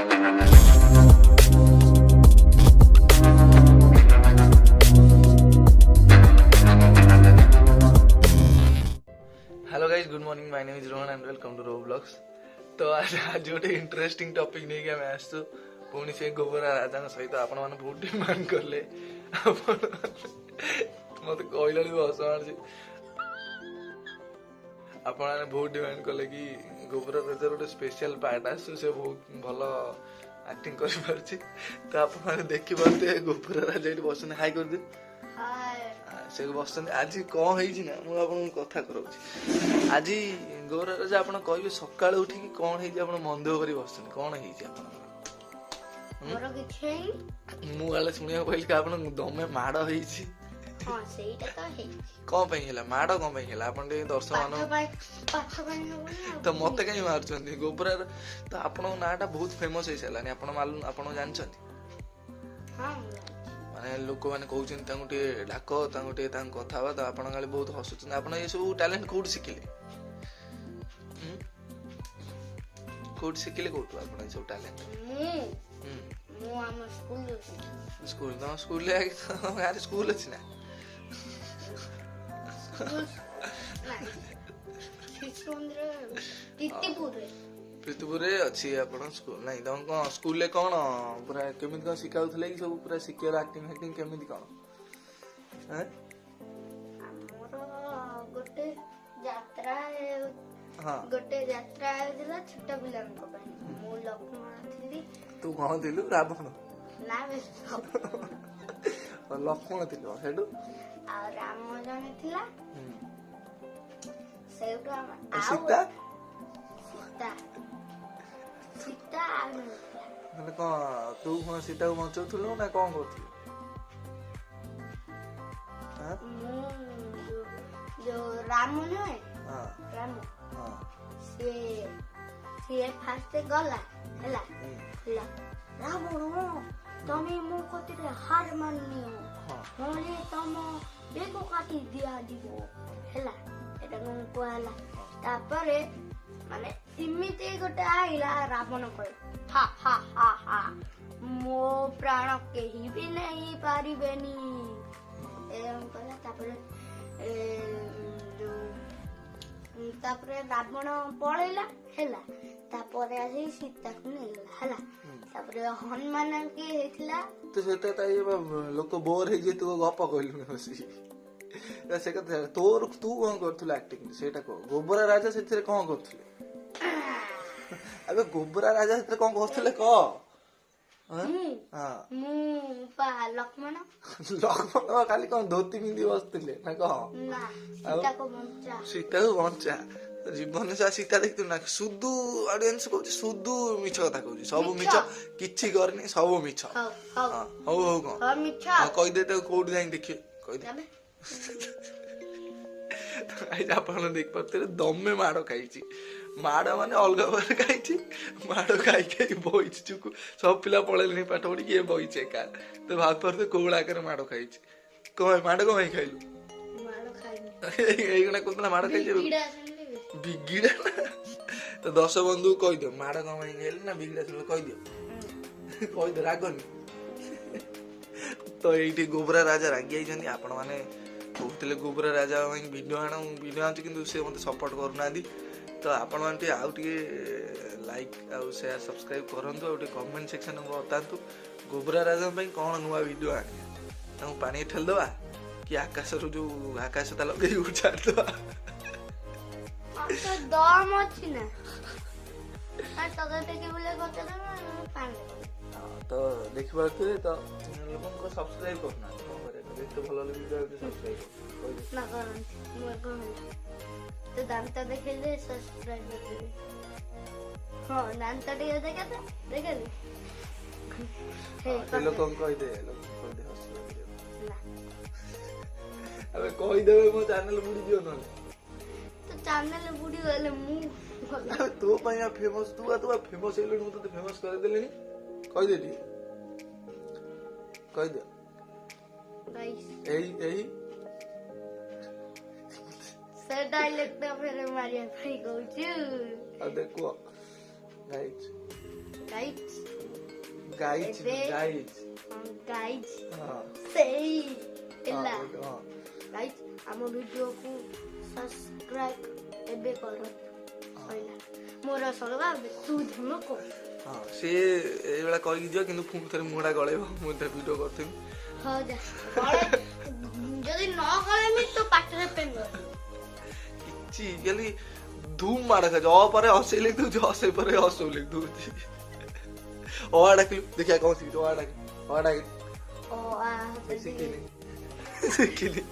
Hello guys, good morning, my name is Rohan and welcome to Ro blogs. तो आज गोटे interesting topic नहीं कि आम आसु पुणी से गोबरा राजा सहित आपण मैंने बहुत डिमांड कले मत कहला हस मार्च आपण मैंने बहुत डिमांड कले कि गोबरा राजा गोटे स्पेशल पार्ट आसु से बहुत भल एक्टिंग कर पारछि। तो आपण मैंने देखि पारते गोबरा राजा ये बसन हाई कर दे से बस आज कौन है ना मुझे कथा कराऊँ। आज गौर राजा आप कहे सकाल उठिकी कौन है मन दुख कर बस कौन है मुझे शुणा कहली कि आप दमे माड़ हो कौन माड़ कौन आप दर्शक मान तो मत कहीं मार्च गोबरा तो आप नाटा बहुत फेमस हो सारे आप जानते माने लोक मैंने कहते डाक कथा तो आप बहुत हसुच्च आप ये सब टैलेंट कौट शिखिले कौट शिखिले कौटू आप सब टैलेंट स्कूल तुम स्कूल गाँव स्कूल अच्छी ना प्रीतिपुर अच्छी आप स्कूल नहीं तुम कौन स्कूल कौन पूरा केमी कौन शिखाऊले कि सब पूरा सिक्योर एक्टिंग फैक्टिंग केमी कौन छोटा पिला तू कौन थिलु रावण लक्ष्मण थिलु हेडु राम जने थिला सीता सीता मैंने कौन तू कौन सीता को बचाऊलु ना कौन कर जो राम नुहे राम सी फास्ट गला हैला रावण तमे मो कतिरे हार माननी नले तम बेको काटी दिया दिबो हैला एटा को कहला तापरे माने इमिते गोटे आइला रावण कहे हा हा हा हा मो प्राण केही भी नहीं पारिबेनी एम कहला तापरे रावण पळेला हैला तापरे आसी सीता को नेला हैला तापरे हनुमान के हेतला तो सेता ताई लोक बोर हे जे तू गप कहलु हसी से कथा तोर तू कौन करथुला एक्टिंग सेटा को गोबरा राजा सेथिरे कौन करथुले अबे गोबरा राजा सेथिरे कौन करथुले क लक्ष्मण खाली कौन धोती पिंधि बसथिले ना सीता को बंचा जीवन से सीता देखु ना सुधु ऑडियंस कहू सुधु मिछ कथा कहू सब मिछ किछि करनी सब मिछ हौ हौ कौन कहि दे तो कोड जाई देखिए कहि दे आप देख पाते दमे माड़ खाई माड़ माने अलग बार खाई माड़ खाई खाई बही चुकु सब पिला पड़े पाठ पढ़ी ये बही एका तो भाग पारे कौल आकर माड़ खाई कौन माड़ कौन खाइलु कहते माड़ खाई बिगिड़ा तो दर्श बंधु कहीद माड़ कौन खाइल ना बिगिड़ा कहीद रागनी तो ये गोबरा राजा रागी आपण मैंने कहते गोबरा राजा भिडियो आनु कि मत सपोर्ट करना तो आपण मैंने आउ टे लाइक आउ शेयर सब्सक्राइब करूँ कमेंट सेक्शन में बतातु गोबरा राजा कौन नुआ वीडियो आने पानी ठेलदवा कि आकाश जो आकाश ता लगे उछाड़दवा दम अच्छी ना तो देखि पारे तो लोक सब्सक्राइब करना तो भल वीडियो सब्सक्राइब ना तो दांत देखले सब्सक्राइब कर हां दांत देखे हे लोक कहि दे ना अबे कहि देबे मो चैनल बुडी दियो न तो चैनल बुडी गले मु तू पया फेमस तू फेमस हेलु मु तो फेमस कर देलेनी कहि देली कहि दे गाइस एही से डायलॉग तो फिर मारिया भाई कहू छु आ देखो guys guys guys guys guys ହଁ ସେଇ ହେଲା ହଁ ଗାଇଜ ଆମ ଭିଡିଓକୁ ସବସ୍କ୍ରାଇବ ଏବେ କର କହିଲା ମୋର ସଲବା ତୁ ଧମକ ହଁ ସିଏ ଏଇଭଳିଆ କହିକି ଯିବ କିନ୍ତୁ ପୁଣି ଥରେ ମୁହଁଟା ଗଳେଇବ ମୁଁ ତା ଭିଡିଓ କରିଥିବି ହଁ ଯା ଯଦି ନ ଗଳେମି ତ ପାଟିରେ ପେନ୍ କିଛି ଖାଲି ଧୁମ ମାଡ ଖାଉଛି ଅ ପରେ ହସେଇ ଲେଖି ଦଉଛି ହସେ ପରେ ହସଉ ଲେଖି ଦଉଛି ଅ ଡାକିଲୁ ଦେଖିବା କଣ ଶିଖିଛୁ ଅ ଡାକିଲୁ ଓ ଆ ଶିଖିଲି ଶିଖିଲି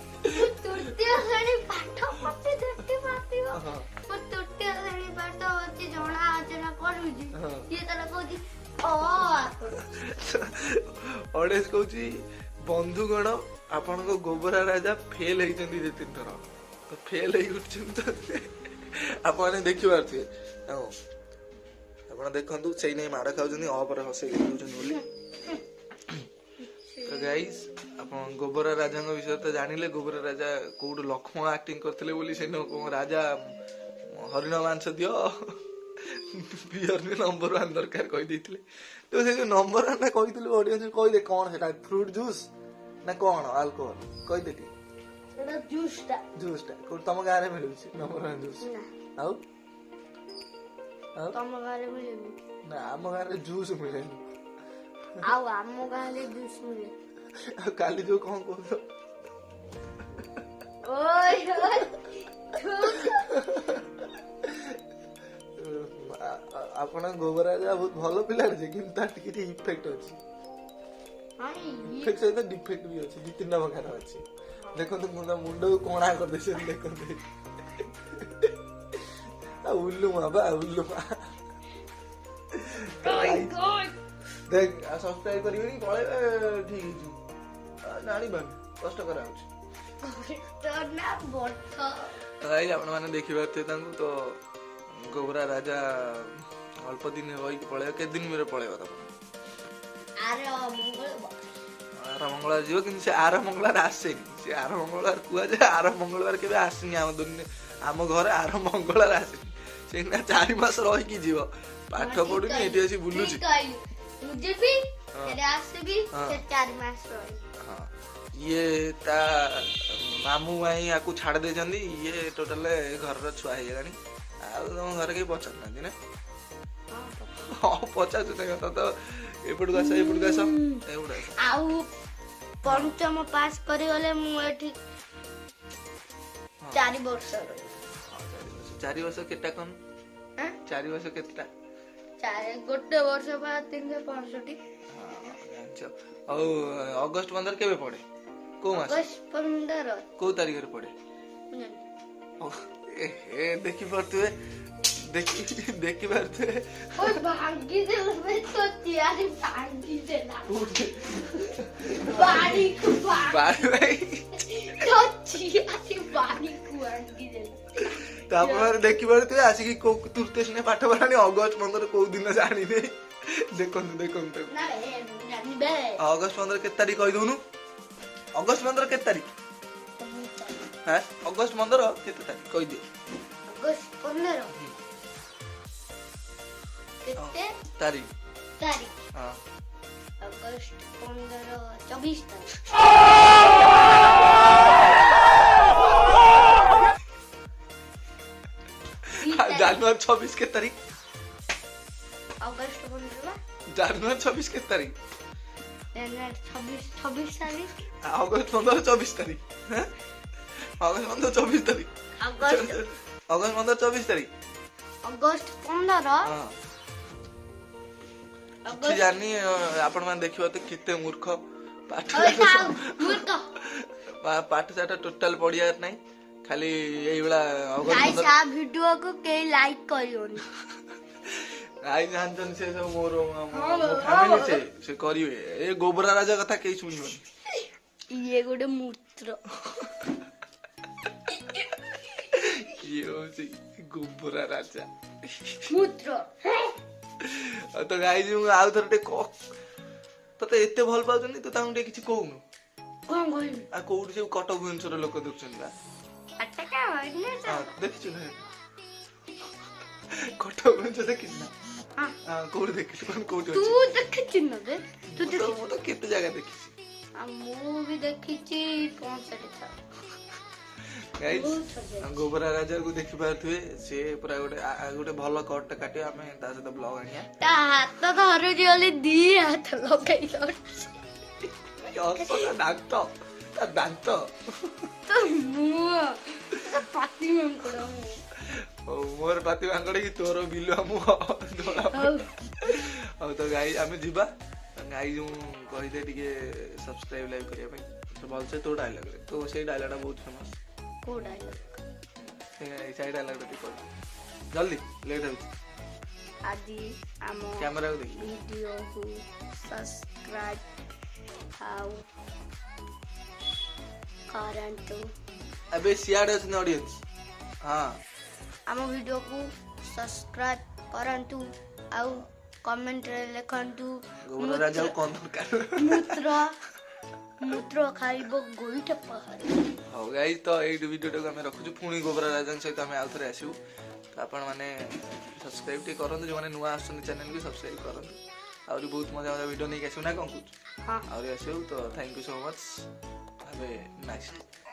ତୃତୀୟ ଶ୍ରେଣୀ ପାଠ ମତେ ଦେଖି ପାଟିବ ମୁଁ ତୃତୀୟ ଶ୍ରେଣୀ ପାଠ ଅଛି ଜଣା ଅଜଣା କରୁଛି ସିଏ ତାର କହୁଛି ଅଡେଶ କହୁଛି ବନ୍ଧୁଗଣ ଆପଣଙ୍କ ଗୋବରା ରାଜା ଫେଲ ହେଇଛନ୍ତି 2-3 ଥର ତ ଫେଲ ହେଇ ଉଠୁଛନ୍ତି ତ ଆପଣମାନେ ଦେଖିପାରୁଥିବେ ଆଉ ଆପଣ ଦେଖନ୍ତୁ ସେଇ ନେଇ ମାଡ ଖାଉଛନ୍ତି ଅ ପରେ ହସେଇ ଦଉଛନ୍ତି ବୋଲି ତ ଗାଇସ୍ ଆପଣ ଗୋବରା ରାଜାଙ୍କ ବିଷୟରେ ତ ଜାଣିଲେ ଗୋବରା ରାଜା କୋଉଠୁ ଲକ୍ଷ୍ମଣ ଆକ୍ଟିଂ କରିଥିଲେ ବୋଲି ସେ ରାଜା ହରିଣ ମାଂସ ଦିଅ ବିୟର ନମ୍ବର 1 ଦରକାର କହିଦେଇଥିଲେ ତ ସେ ଯୋଉ ନମ୍ବର 1 ଟା କହିଥିଲେ ଅଡିଏନ୍ସ କହିଲେ କଣ ସେଟା ଫ୍ରୁଟ ଜୁସ୍ ନା କଣ ଆଲକୋହଲ କହିଦେ ଟିକେ ସେଟା ଜୁସ୍ ଟା କୋଉଠି ତମ ଗାଁରେ ମିଳୁଛି ନମ୍ବର 1 ଜୁସ୍ ଆଉ ତମ ଗାଁରେ ମିଳେନି ନା ଆମ ଗାଁରେ ଜୁସ୍ ମିଳେନି ଆଉ ଆମ ଗାଁରେ ଜୁସ୍ ମିଳେ ଆଉ କାଲି ଯୋଉ କଣ କହୁଛ ଓଇ ଆପଣ ଗୋବରା ରାଜା ବହୁତ ଭଲ ପିଲାଟେ ଯେ କିନ୍ତୁ ତାର ଟିକେ ଇଫେକ୍ଟ ଅଛି ଇଫେକ୍ଟ ସହିତ ଡିଫେକ୍ଟ ବି ଅଛି 2-3 ପ୍ରକାର ଅଛି ଦେଖନ୍ତୁ ମୁଁ ତା ମୁଣ୍ଡକୁ କଣା କରିଦେଇଛନ୍ତି ଦେଖନ୍ତୁ ଉଲ୍ଲୁମା देख सब्सक्राइब करिवेनी पळेबे ठीक हिजु जानिबानी कष्ट कराउछ तो ना बठ गाइस आपण माने देखि बाते तांकु तो गोबरा राजा अल्प दिन होई पळे के दिन मेरे पळेबो त आर मंगलवार जीव कि से आर मंगलवार आसेनी से आर मंगलवार कुआ जे आर मंगलवार केबे आसीनी हम दुनिया हम घर आर मंगलवार आसीनी से ना 4 मास रही की जीव पाठ पढुनी एठी आसी बुलुची मुझे भी तेरे आसे भी 4 मास रही हां ये ता मामू भाई आकु छाड़ दे जंदी ये टोटल घर र छुआ हे जानी आ घर के पछन ना दिने हां पछा तो एपड़ गासा आउ पंचम पास करी गले मु एठी 4 वर्ष 4 वर्ष केटा कम 4 वर्ष केटा 4 गोटे वर्ष बाद 365 हां अगस्त 15 केबे पड़े को मास अगस्त 15 को तारीख रे पड़े ए देखि परतुए देखि परतुए ओए भागी दे मैं तो तैयारी भागी दे ना बाड़ी भाई तो तैयारी बाड़ी को भागी दे तापर देखि परतुए आसी की को तुरतेस ने पाठ पढ़ानी अगस्त 15 को दिन जानी ने देखन ना रे जानी बे अगस्त 15 के तारीख कहि दोनु अगस्त 15 के तारीख हैं अगस्त 15 के तारीख कहि दे अगस्त 15 कितने तारीख हां अगस्त 15 24 तारीख जनवरी 26 के तारीख अगस्त 15 जनवरी 26 के तारीख जनवरी 26 तारीख अगस्त 15 24 तारीख हैं अगस्त 15 24 तारीख अगस्त 15 24 तारीख अगस्त 15 हां किछि जानी आपण मान देखिबो त केते मूर्ख पाठ साटा टोटल पढिया नै खाली एई बेला गाइस आ वीडियो को के लाइक करियोनी आई जानतन से सब मोर फैमिली से करिवे ए गोबरा राजा कथा के सुनिबनी ये गोटे मूत्र ये होची गोबरा राजा मूत्र तो गाइस मु आउ थरटे को तते एते भल पाउछनी तो तांटे किछि कहउनु कोन कहू आ कोउडी से कटक भुवनेश्वर लोक देखछन बा अच्छा का होइने हां देखिछु ना कटक भुवनेश्वर देखिछ ना हां कोड देखिलु कोन कोड तू देखिछि न बे तू तो मु तो केते जगह देखिछि मु भी देखिछि कौन सा देखा गाइस हम गोबरा राजा को देखि पाथुए से पूरा गोटे भलो कट काटे हमें ता से ब्लॉग आनिया ता हाथ धरे दियले दी हाथ लगाई दो असला दांत ता दांत तो मु तो पाती में पड़ो ओ मोर पाती मांगड़े की तोरो बिलु हमु दोला अब तो गाइस हमें जिबा गाइस हूं कहि दे टिके सब्सक्राइब लाइक करिया भाई तो बोल से तो डायलॉग रे तो से डायलॉग बहुत फेमस को डायलॉग ए साइड डायलॉग रे को जल्दी लेट हो आदि आमो कैमरा को देख वीडियो को सब्सक्राइब हाउ करंट अबे सियाड है ऑडियंस हां आम वीडियो को सब्सक्राइब करंतु आउ कमेंट रे लिखंतु गोबरा राजा को कौन दरकार मूत्र खाइबो गोइठा पहाड़ हो गाइस तो एई वीडियो को हम रखु पुणी गोबरा राजा सहित हम आउथरे आसु तो आपण माने सब्सक्राइब टे करन जो माने नुवा आसन चैनल को सब्सक्राइब करन और बहुत मजा मजा वीडियो नहीं आसु ना कोन कुछ हां और आसु तो thank you so much have a nice day